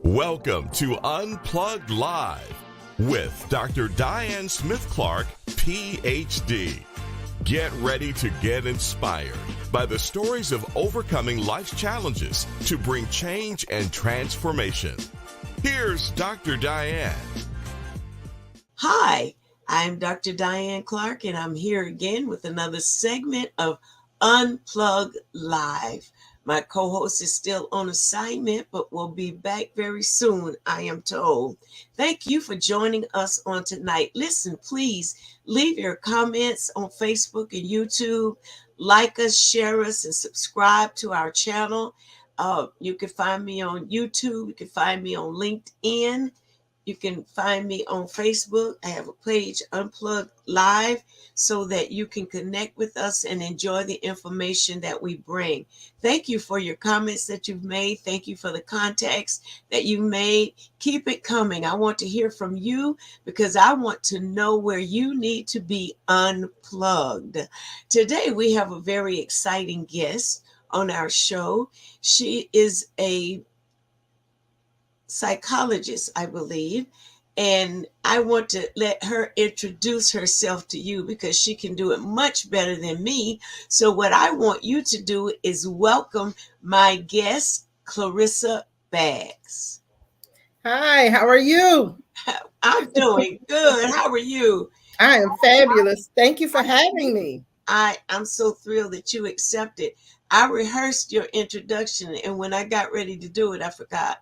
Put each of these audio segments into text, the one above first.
Welcome to Unplugged Live with Dr. Diane Smith-Clark, PhD. Get ready to get inspired by the stories of overcoming life's challenges to bring change and transformation. Here's Dr. Diane. Hi, I'm Dr. Diane Clark, and I'm here again with another segment of Unplugged Live. My co-host is still on assignment, but will be back very soon, I am told. Thank you for joining us on tonight. Listen, please leave your comments on Facebook and YouTube. Like us, share us, and subscribe to our channel. You can find me on YouTube. You can find me on LinkedIn. You can find me on Facebook. I have a page, Unplugged Live, so that you can connect with us and enjoy the information that we bring. Thank you for your comments that you've made. Thank you for the contacts that you made. Keep it coming. I want to hear from you because I want to know where you need to be unplugged. Today, we have a very exciting guest on our show. She is a psychologist, I believe, and I want to let her introduce herself to you because she can do it much better than me. So what I want you to do is welcome my guest, Clarissa Baggs. Hi, how are you? I'm doing good. How are you? I am fabulous. Thank you for having me. I'm so thrilled that you accepted. I rehearsed your introduction, and when I got ready to do it, I forgot.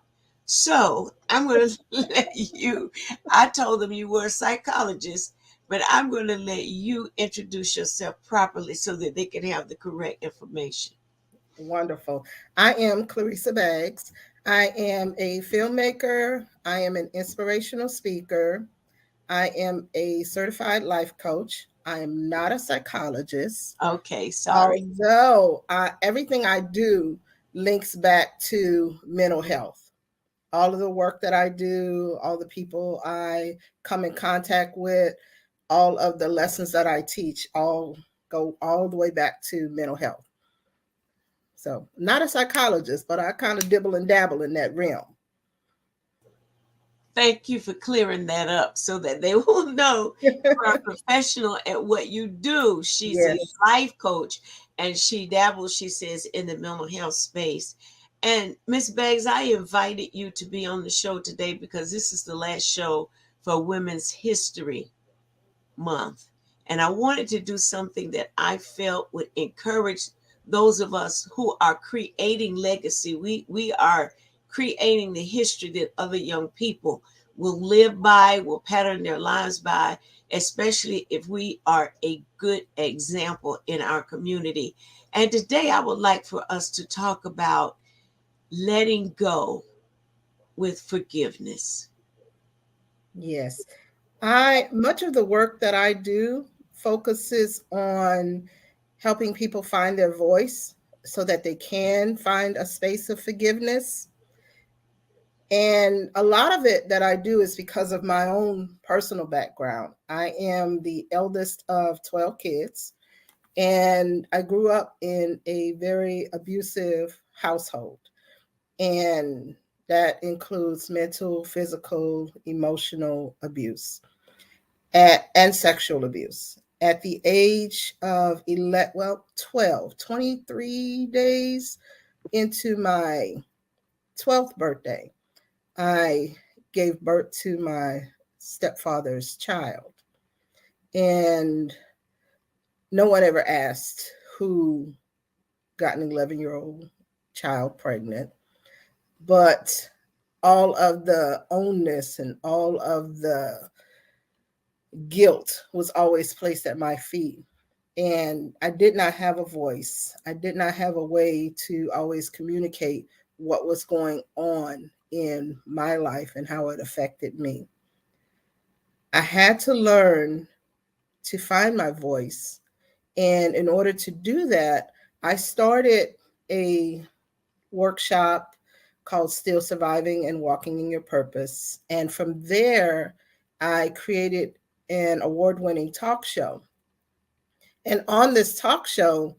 So I'm going to let you, I told them you were a psychologist, but I'm going to let you introduce yourself properly so that they can have the correct information. Wonderful. I am Clarissa Baggs. I am a filmmaker. I am an inspirational speaker. I am a certified life coach. I am not a psychologist. Okay, sorry. Although everything I do links back to mental health. All of the work that I do, all the people I come in contact with, all of the lessons that I teach, all go all the way back to mental health. So, not a psychologist, but I kind of dibble and dabble in that realm. Thank you for clearing that up so that they will know you're a professional at what you do. She's Yes. a life coach and she dabbles, she says, in the mental health space. And Miss Baggs, I invited you to be on the show today because this is the last show for Women's History Month. And I wanted to do something that I felt would encourage those of us who are creating legacy. We are creating the history that other young people will live by, will pattern their lives by, especially if we are a good example in our community. And today I would like for us to talk about letting go with forgiveness. Yes. Much of the work that I do focuses on helping people find their voice so that they can find a space of forgiveness. And a lot of it that I do is because of my own personal background. I am the eldest of 12 kids, and I grew up in a very abusive household. And that includes mental, physical, emotional abuse and sexual abuse. At the age of 23 days into my 12th birthday, I gave birth to my stepfather's child. And no one ever asked who got an 11-year-old child pregnant. But all of the onus and all of the guilt was always placed at my feet. And I did not have a voice. I did not have a way to always communicate what was going on in my life and how it affected me. I had to learn to find my voice. And in order to do that, I started a workshop called Still Surviving and Walking in Your Purpose. And from there, I created an award-winning talk show. And on this talk show,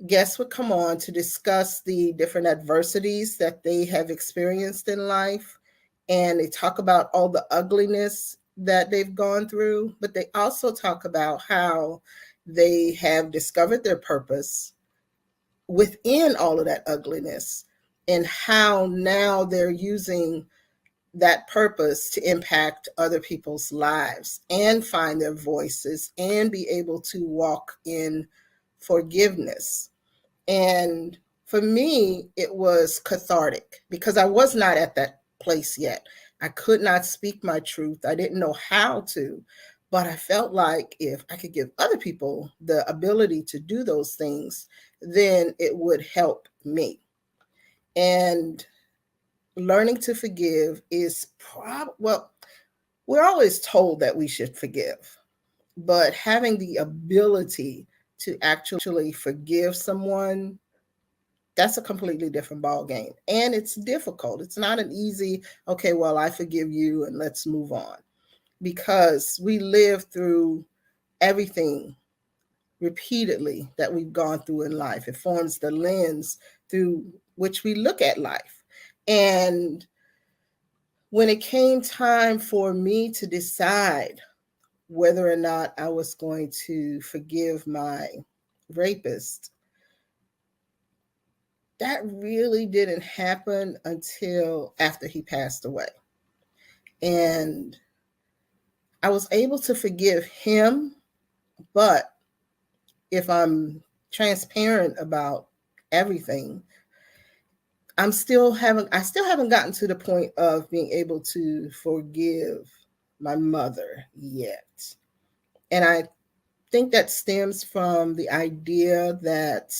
guests would come on to discuss the different adversities that they have experienced in life and they talk about all the ugliness that they've gone through, but they also talk about how they have discovered their purpose within all of that ugliness, and how now they're using that purpose to impact other people's lives and find their voices and be able to walk in forgiveness. And for me, it was cathartic because I was not at that place yet. I could not speak my truth. I didn't know how to, but I felt like if I could give other people the ability to do those things, then it would help me. And learning to forgive is well, we're always told that we should forgive, but having the ability to actually forgive someone, that's a completely different ball game. And it's difficult. It's not an easy, okay, well, I forgive you and let's move on, because we live through everything repeatedly that we've gone through in life. It forms the lens through which we look at life. And when it came time for me to decide whether or not I was going to forgive my rapist, that really didn't happen until after he passed away. And I was able to forgive him, but if I'm transparent about everything, I still haven't gotten to the point of being able to forgive my mother yet. And I think that stems from the idea that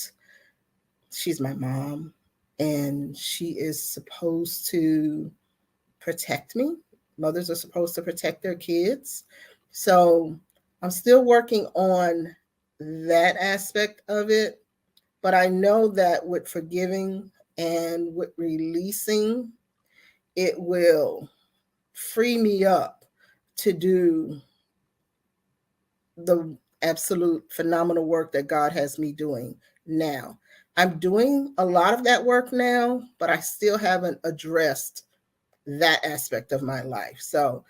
she's my mom and she is supposed to protect me. Mothers are supposed to protect their kids. So I'm still working on that aspect of it. But I know that with forgiving and with releasing, it will free me up to do the absolute phenomenal work that God has me doing now. I'm doing a lot of that work now, but I still haven't addressed that aspect of my life. So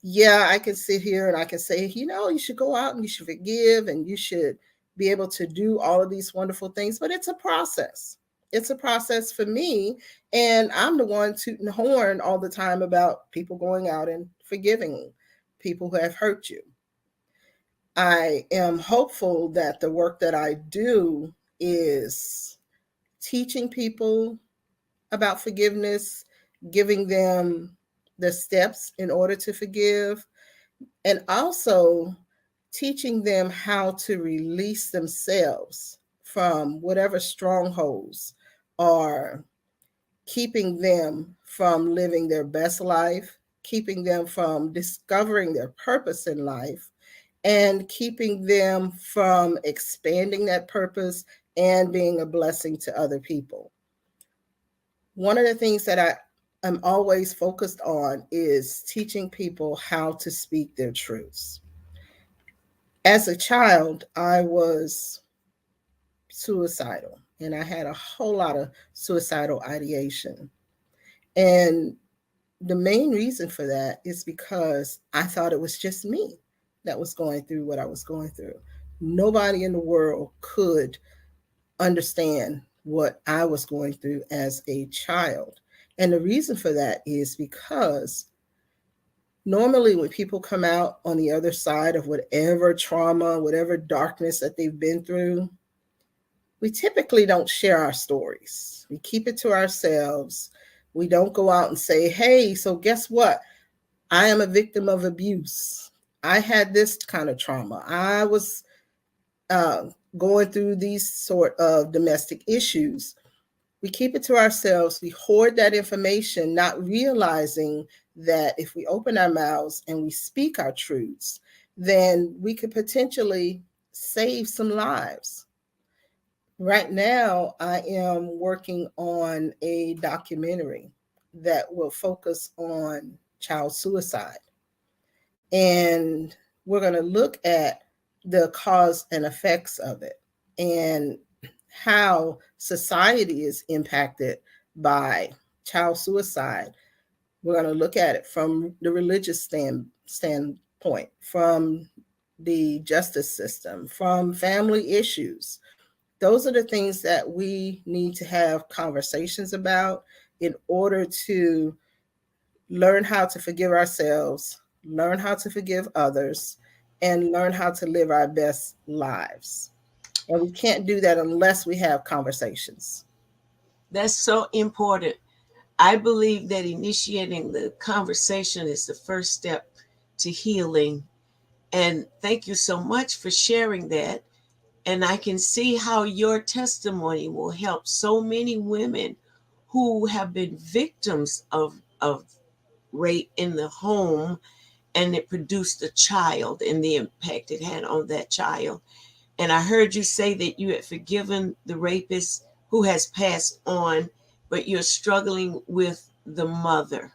yeah, I can sit here and I can say, you should go out and you should forgive and you should be able to do all of these wonderful things, but it's a process. It's a process for me. And I'm the one tooting the horn all the time about people going out and forgiving people who have hurt you. I am hopeful that the work that I do is teaching people about forgiveness, giving them the steps in order to forgive, and also teaching them how to release themselves from whatever strongholds are keeping them from living their best life, keeping them from discovering their purpose in life, and keeping them from expanding that purpose and being a blessing to other people. One of the things that I'm always focused on is teaching people how to speak their truths. As a child, I was suicidal and I had a whole lot of suicidal ideation. And the main reason for that is because I thought it was just me that was going through what I was going through. Nobody in the world could understand what I was going through as a child. And the reason for that is because normally when people come out on the other side of whatever trauma, whatever darkness that they've been through, we typically don't share our stories. We keep it to ourselves. We don't go out and say, hey, so guess what? I am a victim of abuse. I had this kind of trauma. I was going through these sort of domestic issues. We keep it to ourselves. We hoard that information, not realizing that if we open our mouths and we speak our truths, then we could potentially save some lives. Right now, I am working on a documentary that will focus on child suicide. And we're going to look at the cause and effects of it and how society is impacted by child suicide. We're going to look at it from the religious standpoint, from the justice system, from family issues. Those are the things that we need to have conversations about in order to learn how to forgive ourselves, learn how to forgive others, and learn how to live our best lives. And we can't do that unless we have conversations. That's so important. I believe that initiating the conversation is the first step to healing. And thank you so much for sharing that. And I can see how your testimony will help so many women who have been victims of rape in the home, and it produced a child and the impact it had on that child. And I heard you say that you had forgiven the rapist who has passed on, but you're struggling with the mother.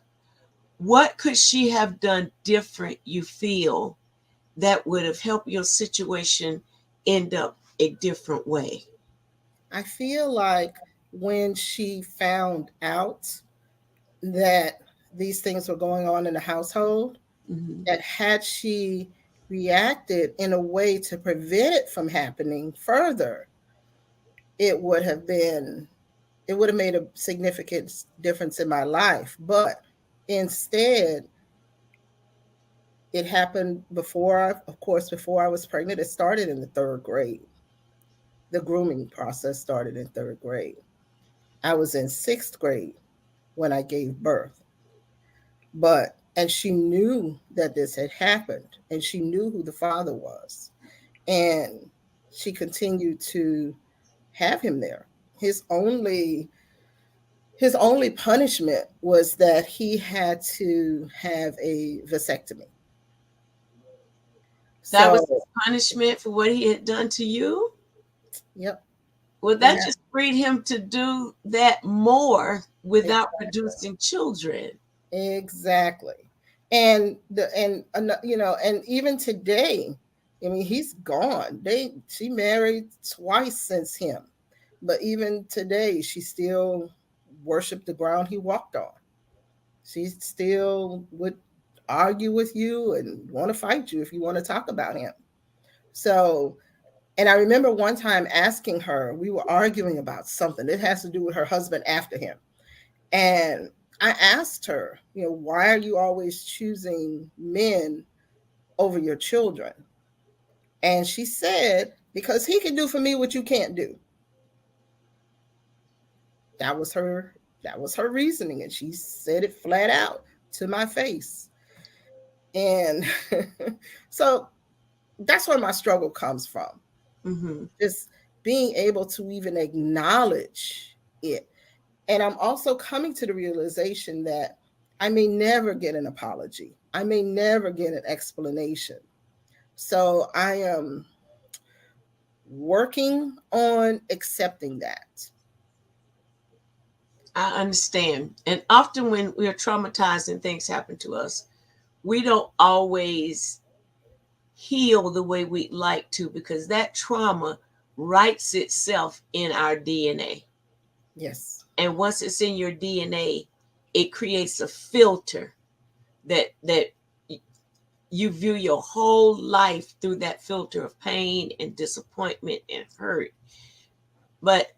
What could she have done different, you feel, that would have helped your situation end up a different way? I feel like when she found out that these things were going on in the household, Mm-hmm. that had she reacted in a way to prevent it from happening further, it would have been, it would have made a significant difference in my life. But instead, it happened before, of course, before I was pregnant. It started in the third grade. The grooming process started in third grade. I was in sixth grade when I gave birth. But, and she knew that this had happened, and she knew who the father was. And she continued to have him there. His only his only punishment was that he had to have a vasectomy. That was So, his punishment for what he had done to you? yep, Well, he that had just freed him to do that more without exactly. producing children. Exactly. And even today, I mean, he's gone. She married twice since him. But even today, she still worshiped the ground he walked on. She still would argue with you and want to fight you if you want to talk about him. So, and I remember one time asking her, we were arguing about something. It has to do with her husband after him. And I asked her, why are you always choosing men over your children? And she said, because he can do for me what you can't do. That was her that was her reasoning, and she said it flat out to my face. And so that's where my struggle comes from. Mm-hmm. Just being able to even acknowledge it. And I'm also coming to the realization that I may never get an apology. I may never get an explanation. So I am working on accepting that. I understand. And often when we are traumatized and things happen to us, we don't always heal the way we'd like to, because that trauma writes itself in our DNA. Yes. And once it's in your DNA, it creates a filter that you view your whole life through that filter of pain and disappointment and hurt. But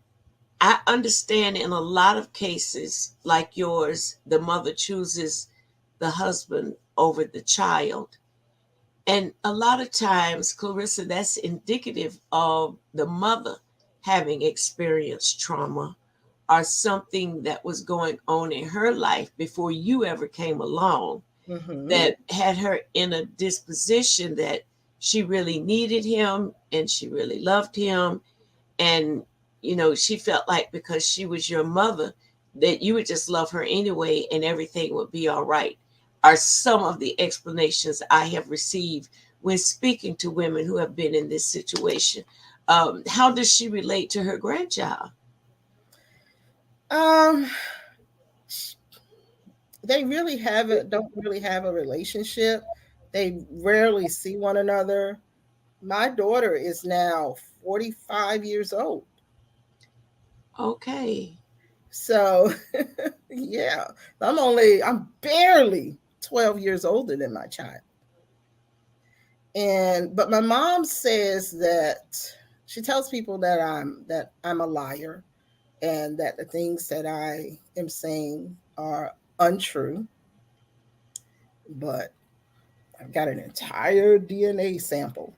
I understand in a lot of cases like yours, the mother chooses the husband over the child. And a lot of times, Clarissa, that's indicative of the mother having experienced trauma or something that was going on in her life before you ever came along, Mm-hmm. that had her in a disposition that she really needed him and she really loved him. And, she felt like because she was your mother, that you would just love her anyway and everything would be all right, are some of the explanations I have received when speaking to women who have been in this situation. How does she relate to her grandchild? Um, they really don't really have a relationship. They rarely see one another. My daughter is now 45 years old. Okay. So yeah, I'm barely 12 years older than my child. But my mom says that she tells people that I'm a liar and that the things that I am saying are untrue. But I've got an entire DNA sample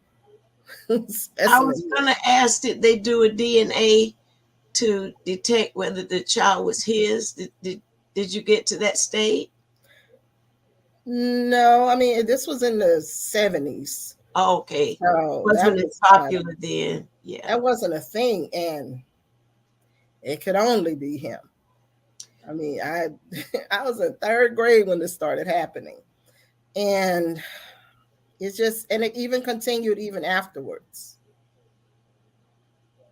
I was specimen. going to ask, did they do a DNA to detect whether the child was his? Did you get to that state? No, I mean this was in the 70s. Oh, okay. So that Wasn't as was popular then. Yeah. that wasn't a thing, and it could only be him. I mean, I I was in third grade when this started happening, and it even continued even afterwards.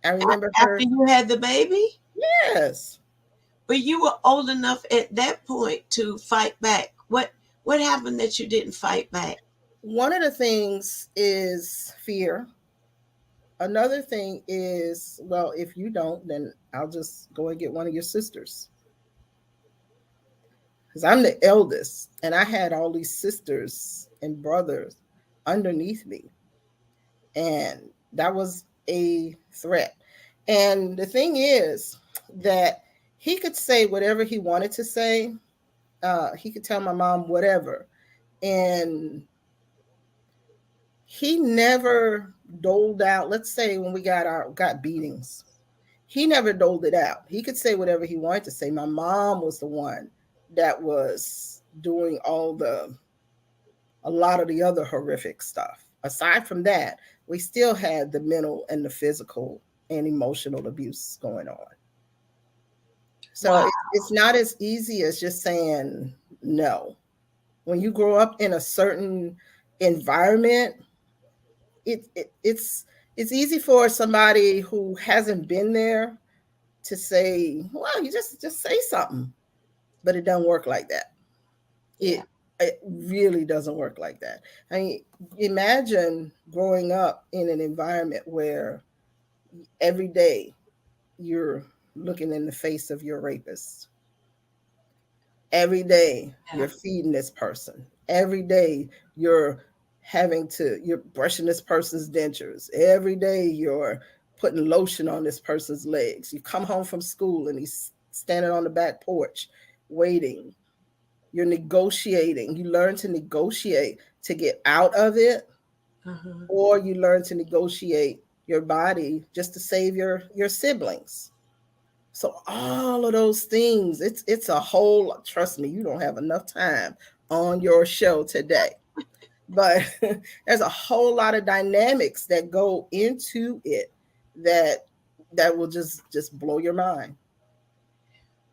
I remember After her. you had the baby? Yes, But you were old enough at that point to fight back. What happened that you didn't fight back? one of the things is fear. Another thing is, well, if you don't, then I'll just go and get one of your sisters. Because I'm the eldest, and I had all these sisters and brothers underneath me. And that was a threat. And the thing is that he could say whatever he wanted to say. He could tell my mom whatever. And he never doled out, let's say when we got beatings, he never doled it out. He could say whatever he wanted to say. My mom was the one that was doing a lot of the other horrific stuff. Aside from that, we still had the mental and the physical and emotional abuse going on. So Wow. it's not as easy as just saying no. When you grow up in a certain environment, it's easy for somebody who hasn't been there to say, well, you just say something, but it doesn't work like that. Yeah. It really doesn't work like that. I mean, imagine growing up in an environment where every day you're looking in the face of your rapist. Every day Yeah. you're feeding this person. Every day you're brushing this person's dentures. Every day you're putting lotion on this person's legs. You come home from school and he's standing on the back porch waiting. You're negotiating. You learn to negotiate to get out of it, Uh-huh. or you learn to negotiate your body just to save your siblings. So all of those things, it's a whole, trust me, you don't have enough time on your show today. But there's a whole lot of dynamics that go into it that will just blow your mind.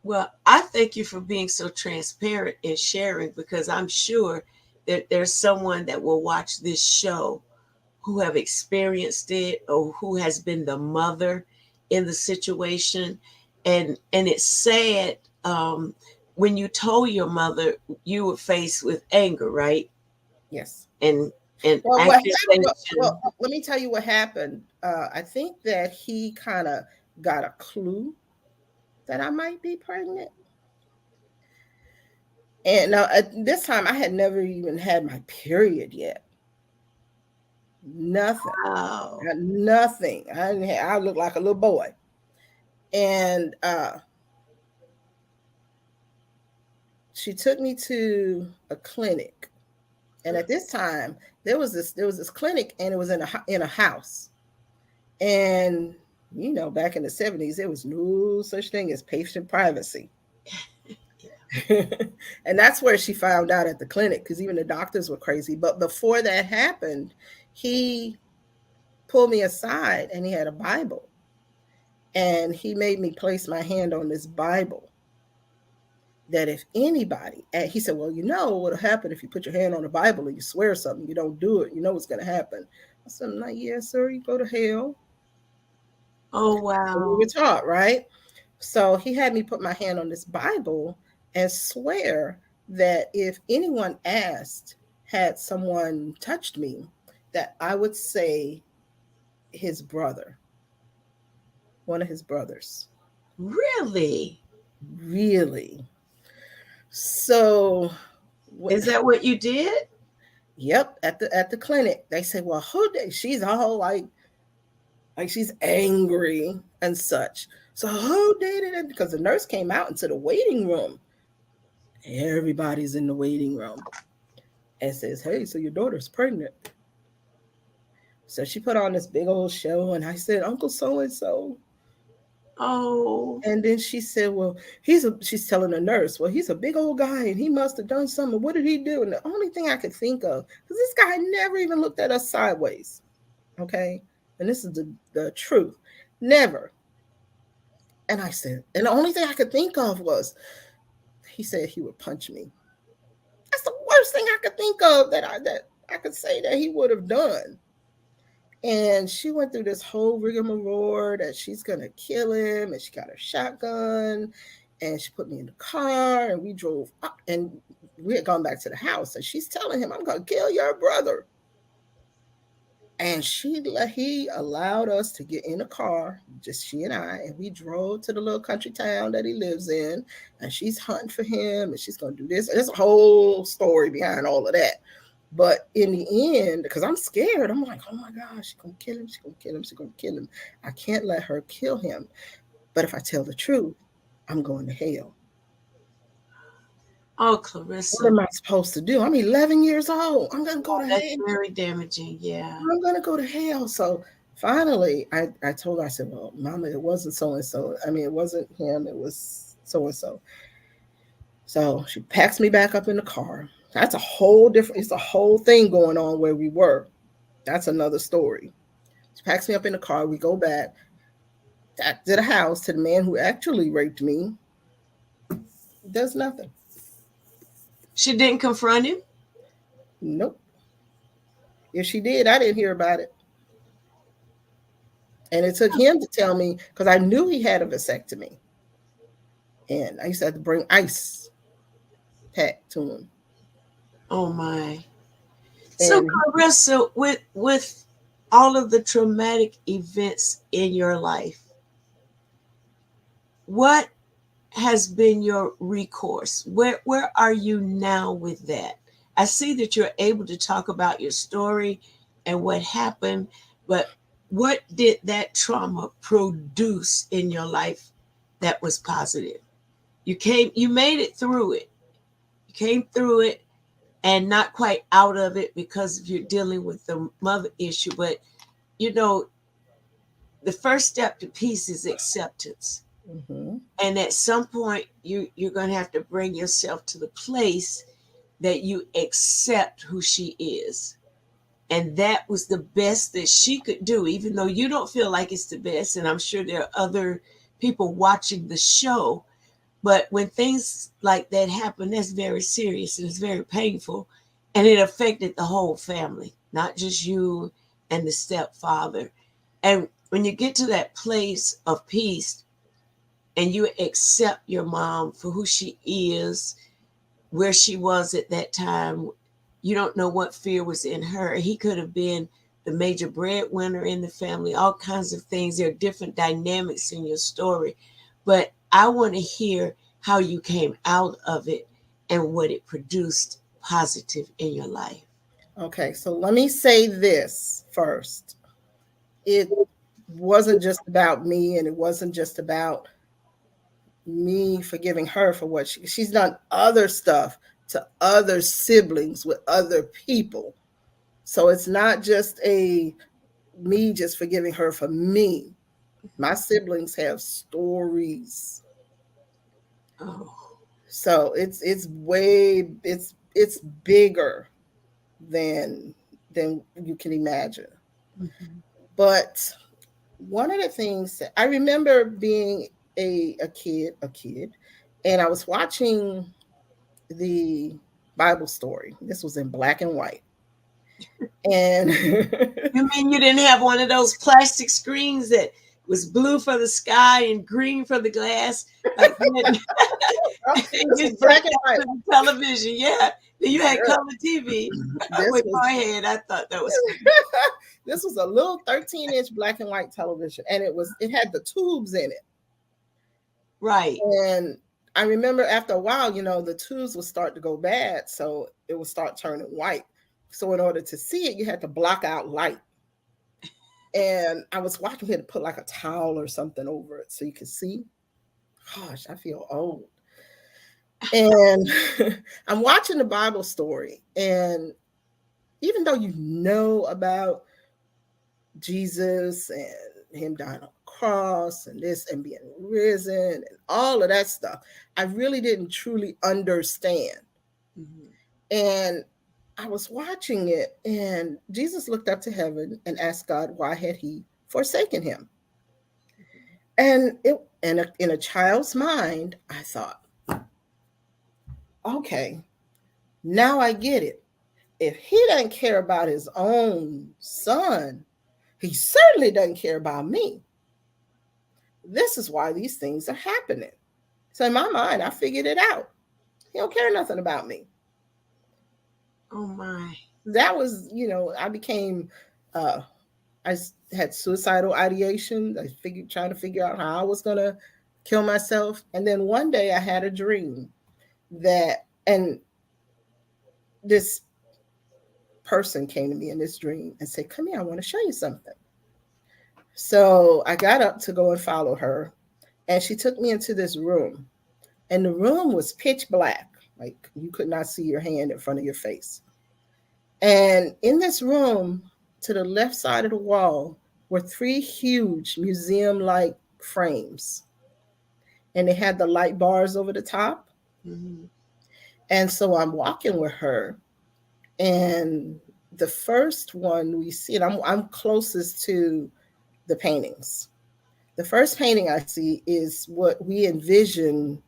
Well, I thank you for being so transparent and sharing, because I'm sure that there's someone that will watch this show who have experienced it or who has been the mother in the situation. And it's sad, when you told your mother, you were faced with anger, right? Yes. And Well, accusation. let me tell you what happened. I think that he kind of got a clue that I might be pregnant. And now at this time, I had never even had my period yet. Nothing. Wow. Nothing. I looked like a little boy. And she took me to a clinic. And at this time, there was this clinic, and it was in a house. And back in the 70s, there was no such thing as patient privacy. And that's where she found out at the clinic, because even the doctors were crazy. But before that happened, he pulled me aside and he had a Bible. And he made me place my hand on this Bible, that if anybody, and he said, well, what'll happen if you put your hand on the Bible and you swear something, you don't do it, you know what's going to happen. I said, I'm like, yeah, sir, you go to hell. Oh, We wow. were taught, right? So he had me put my hand on this Bible and swear that if anyone asked, had someone touched me, that I would say his brother, one of his brothers. Really? Really? So, Is that what you did? yep, at the clinic, they say, "Well, who did?" She's all like she's angry and such. So who did it? Because the nurse came out into the waiting room. Everybody's in the waiting room and says, "Hey, so your daughter's pregnant." So she put on this big old show, and I said, "Uncle so and so." Oh, And then she said, "Well, she's telling the nurse, well, he's a big old guy and he must have done something. What did he do?" And the only thing I could think of, because this guy never even looked at us sideways. Okay. And this is the truth. Never. And I said, and the only thing I could think of was, he said he would punch me. That's the worst thing I could think of that I could say that he would have done. And she went through this whole rigmarole that she's gonna kill him, and she got her shotgun, and she put me in the car, and we drove up, and we had gone back to the house, and she's telling him, "I'm gonna kill your brother." And he allowed us to get in a car, just she and I, and we drove to the little country town that he lives in, and she's hunting for him, and she's gonna do this. There's a whole story behind all of that. But in the end, because I'm scared, I'm like, "Oh my gosh, she's gonna kill him, she's gonna kill him, she's gonna kill him. I can't let her kill him. But if I tell the truth, I'm going to hell. oh, What Clarissa. am I supposed to do? I'm 11 years old. I'm gonna go to That's hell. very damaging. Yeah. I'm gonna go to hell." So finally, I told her, I said, "Well, Mama, it wasn't so and so. I mean, it wasn't him. It was so and so." So she packs me back up in the car. That's a whole different. It's a whole thing going on where we were. That's another story. She packs me up in the car. We go back to the house, to the man who actually raped me. Does nothing. She didn't confront him? Nope. If she did, I didn't hear about it. And it took him to tell me, because I knew he had a vasectomy. And I used to have to bring ice pack to him. Oh my. So And Clarissa, with all of the traumatic events in your life, what has been your recourse? Where are you now with that? I see that you're able to talk about your story and what happened, but what did that trauma produce in your life that was positive? You made it through it. You came through it and not quite out of it because you're dealing with the mother issue, but you know, the first step to peace is acceptance. mhm. And at some point you're going to have to bring yourself to the place that you accept who she is, and that was the best that she could do, even though you don't feel like it's the best, and I'm sure there are other people watching the show. But when things like that happen, that's very serious and it's very painful, and it affected the whole family, not just you and the stepfather. And when you get to that place of peace and you accept your mom for who she is, where she was at that time, you don't know what fear was in her. He could have been the major breadwinner in the family, all kinds of things. There are different dynamics in your story, but I want to hear how you came out of it and what it produced positive in your life. Okay, so let me say this first. It wasn't just about me, and it wasn't just about me forgiving her for what she's done other stuff to other siblings with other people. So it's not just a me just forgiving her for me. My siblings have stories. Oh, So it's bigger than you can imagine. mhm. But one of the things that I remember being a kid, and I was watching the Bible story. This was in black and white. And You mean you didn't have one of those plastic screens that was blue for the sky and green for the glass? Like this was you black tapped and that white. to the television. Yeah. You had Girl, color TV. this Wait, was go ahead. I thought that was this was a little 13-inch black and white television, and it had the tubes in it. right. And I remember after a while, the tubes would start to go bad, so it would start turning white. So in order to see it, you had to block out light. And I was watching, we had to put like a towel or something over it so you could see. Gosh, I feel old. And I'm watching the Bible story, and even though you know about Jesus and him dying on the cross and this and being risen and all of that stuff, I really didn't truly understand. Mm-hmm. And I was watching it, and Jesus looked up to heaven and asked God, why had he forsaken him? And in a child's mind, I thought, okay, now I get it. If he doesn't care about his own son, he certainly doesn't care about me. This is why these things are happening. So in my mind, I figured it out. He don't care nothing about me. Oh my. That was, I became, I had suicidal ideation. I trying to figure out how I was going to kill myself. And then one day I had a dream and this person came to me in this dream and said, come here, I want to show you something. So I got up to go and follow her, and she took me into this room, and the room was pitch black. Like you could not see your hand in front of your face. And in this room, to the left side of the wall, were 3 huge museum-like frames. And they had the light bars over the top. Mm-hmm. And so I'm walking with her, and the first one we see, and I'm closest to the paintings. The first painting I see is what we envision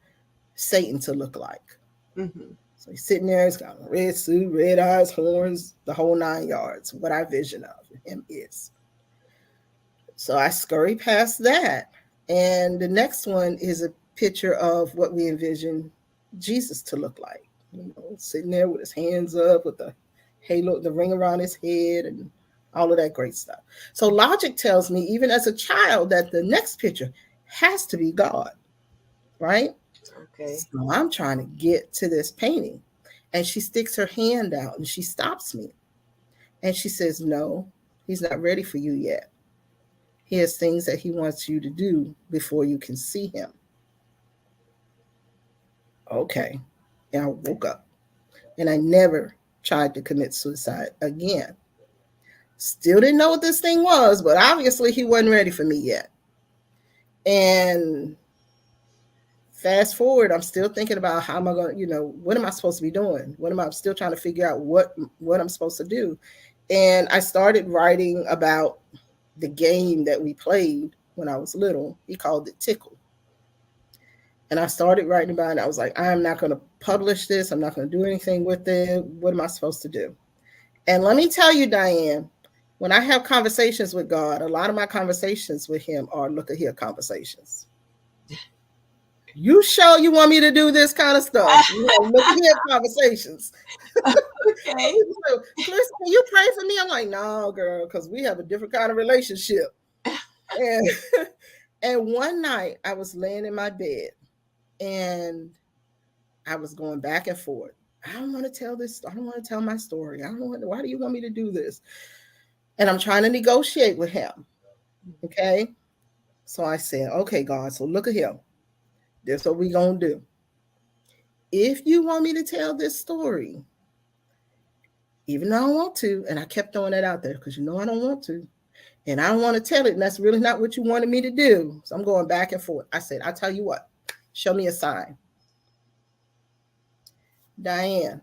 Satan to look like. Mm-hmm. So he's sitting there, he's got a red suit, red eyes, horns, the whole 9 yards. What our vision of him is. So I scurry past that. And the next one is a picture of what we envision Jesus to look like. Sitting there with his hands up, with the halo, the ring around his head, and all of that great stuff. So logic tells me, even as a child, that the next picture has to be God, right? Okay. So I'm trying to get to this painting, and she sticks her hand out and she stops me. And she says, no, he's not ready for you yet. He has things that he wants you to do before you can see him. Okay. And I woke up, and I never tried to commit suicide again. Still didn't know what this thing was, but obviously he wasn't ready for me yet. And fast forward, I'm still thinking about how am I going to, what am I supposed to be doing? What am I still trying to figure out what I'm supposed to do? And I started writing about the game that we played when I was little. He called it Tickle. And I started writing about it. I was like, I'm not going to publish this. I'm not going to do anything with it. What am I supposed to do? And let me tell you, Diane, when I have conversations with God, a lot of my conversations with him are look at here conversations. You sure you want me to do this kind of stuff? Look at here conversations. Okay. So, can you pray for me? I'm like, no, girl, because we have a different kind of relationship. And one night I was laying in my bed, and I was going back and forth. I don't want to tell this. I don't want to tell my story. I don't want. Why do you want me to do this? And I'm trying to negotiate with him. Okay. So I said, okay, God, so look at him. This is what we're going to do. If you want me to tell this story, even though I don't want to, and I kept throwing that out there because I don't want to, and I don't want to tell it, and that's really not what you wanted me to do. So I'm going back and forth. I said, I'll tell you what, show me a sign. Diane,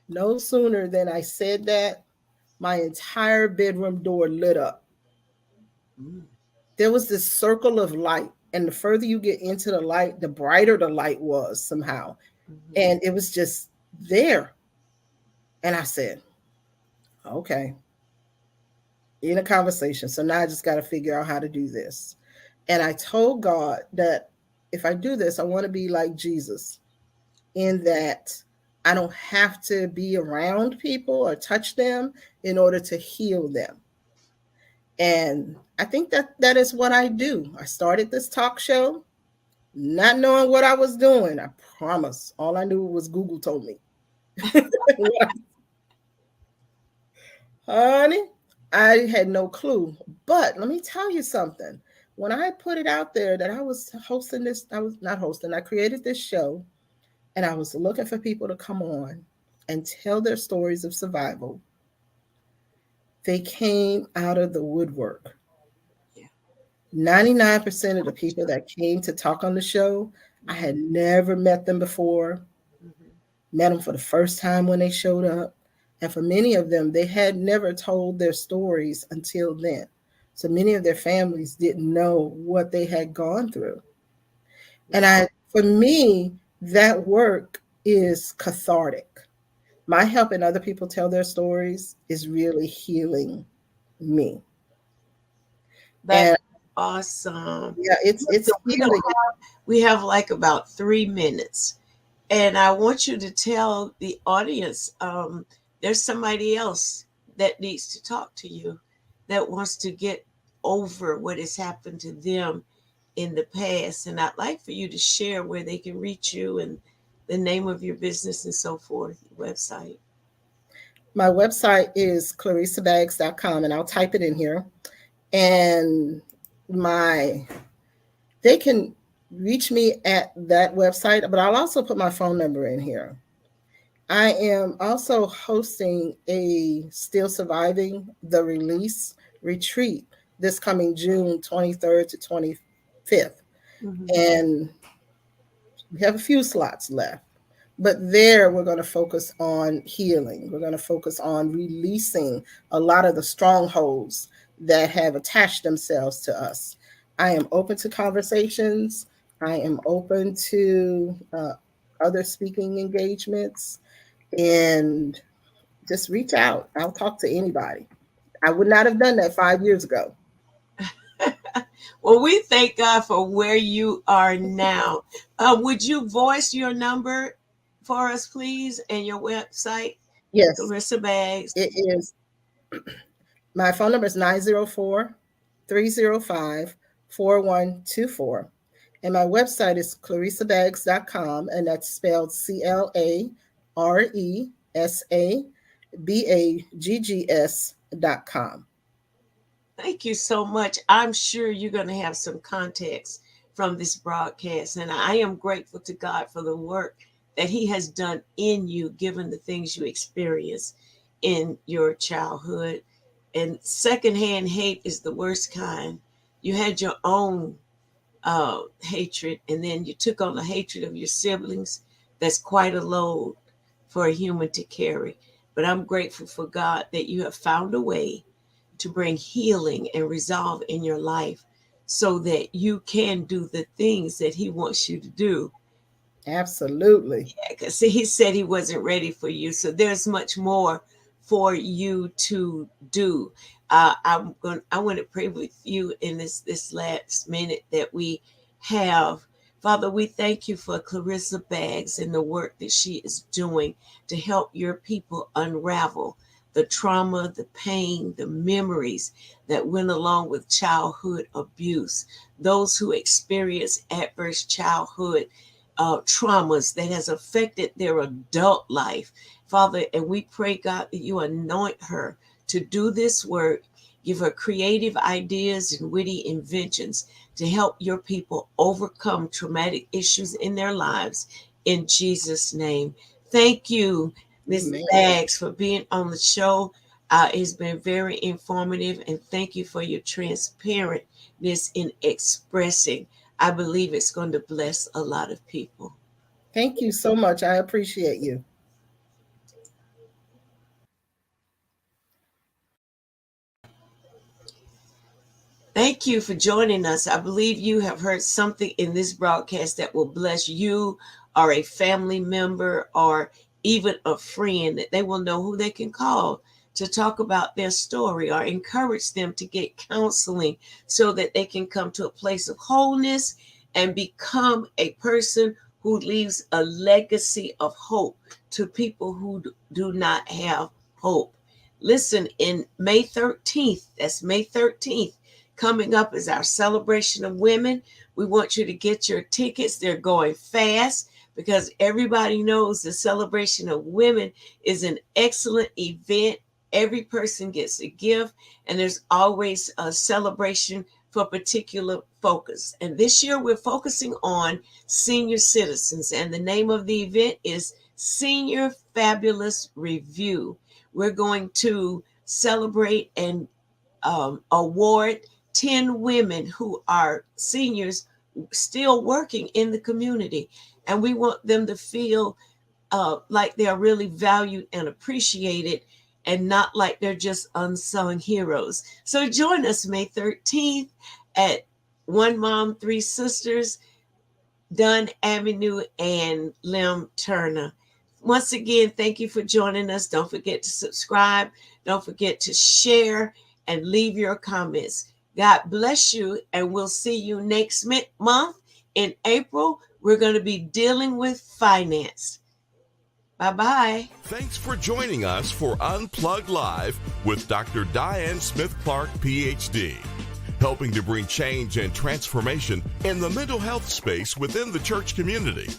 no sooner than I said that, my entire bedroom door lit up. There was this circle of light, and the further you get into the light, the brighter the light was somehow. Mm-hmm. And it was just there. And I said, okay, in a conversation. So now I just got to figure out how to do this. And I told God that if I do this, I want to be like Jesus, in that I don't have to be around people or touch them in order to heal them. And I think that is what I do. I started this talk show not knowing what I was doing. I promise. All I knew was Google told me. Honey, I had no clue. But let me tell you something. When I put it out there that I was hosting this, I was not hosting, I created this show and I was looking for people to come on and tell their stories of survival. They came out of the woodwork. Yeah. 99% of the people that came to talk on the show, I had never met them before, met them for the first time when they showed up. And for many of them, they had never told their stories until then. So many of their families didn't know what they had gone through. And for me, that work is cathartic. My helping other people tell their stories is really healing me. That's And awesome. yeah, it's healing. We have like about 3 minutes. And I want you to tell the audience there's somebody else that needs to talk to you that wants to get over what has happened to them in the past. And I'd like for you to share where they can reach you and the name of your business and so forth, your website. My website is clarissabags.com, and I'll type it in here. And they can reach me at that website, but I'll also put my phone number in here. I am also hosting a Still Surviving the Release retreat this coming June 23rd to 25th. And we have a few slots left. But there, we're going to focus on healing. We're going to focus on releasing a lot of the strongholds that have attached themselves to us. I am open to conversations. I am open to other speaking engagements. And just reach out. I'll talk to anybody. I would not have done that 5 years ago. Well, we thank God for where you are now. Would you voice your number for us, please, and your website? Yes. Clarissa Bags. It is. My phone number is 904-305-4124. And my website is clarissabags.com, and that's spelled CLARISABAGGS.com. Thank you so much. I'm sure you're going to have some context from this broadcast. And I am grateful to God for the work that He has done in you, given the things you experienced in your childhood. And secondhand hate is the worst kind. You had your own hatred, and then you took on the hatred of your siblings. That's quite a load for a human to carry. But I'm grateful for God that you have found a way to bring healing and resolve in your life so that you can do the things that He wants you to do. Absolutely. Yeah, because He said He wasn't ready for you. So there's much more for you to do. I want to pray with you in this last minute that we have. Father, we thank you for Clarissa Bags and the work that she is doing to help your people unravel the trauma, the pain, the memories that went along with childhood abuse, those who experience adverse childhood traumas that has affected their adult life. Father, and we pray, God, that you anoint her to do this work, give her creative ideas and witty inventions to help your people overcome traumatic issues in their lives. In Jesus' name. Thank you, Ms. Bags, for being on the show. It's been very informative, and thank you for your transparentness in expressing. I believe it's going to bless a lot of people. Thank you so much. I appreciate you. Thank you for joining us. I believe you have heard something in this broadcast that will bless you or a family member or even a friend, that they will know who they can call to talk about their story or encourage them to get counseling so that they can come to a place of wholeness and become a person who leaves a legacy of hope to people who do not have hope. Listen, in May 13th, that's May 13th, Coming up is our celebration of women. We want you to get your tickets. They're going fast because everybody knows the celebration of women is an excellent event. Every person gets a gift, and there's always a celebration for a particular focus. And this year we're focusing on senior citizens, and the name of the event is Senior Fabulous Review. We're going to celebrate and award 10 women who are seniors still working in the community. And we want them to feel like they are really valued and appreciated and not like they're just unsung heroes. So join us May 13th at One Mom, Three Sisters, Dunn Avenue and Lim Turner. Once again, thank you for joining us. Don't forget to subscribe. Don't forget to share and leave your comments. God bless you, and we'll see you next month. In April, we're going to be dealing with finance. Bye-bye. Thanks for joining us for Unplugged Live with Dr. Diane Smith-Clark, PhD, helping to bring change and transformation in the mental health space within the church community.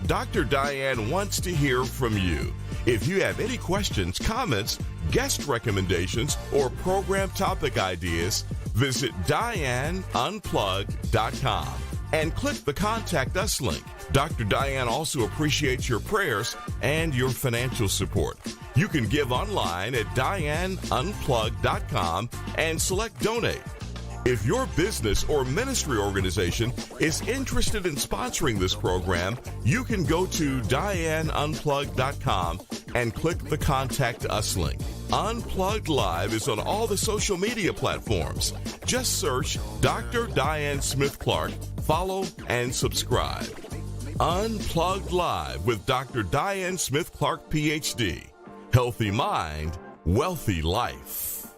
Dr. Diane wants to hear from you. If you have any questions, comments, guest recommendations, or program topic ideas, visit DianeUnplugged.com and click the Contact Us link. Dr. Diane also appreciates your prayers and your financial support. You can give online at DianeUnplugged.com and select Donate. If your business or ministry organization is interested in sponsoring this program, you can go to DianeUnplugged.com and click the Contact Us link. Unplugged Live is on all the social media platforms. Just search Dr. Diane Smith-Clark, follow, and subscribe. Unplugged Live with Dr. Diane Smith-Clark, PhD. Healthy mind, wealthy life.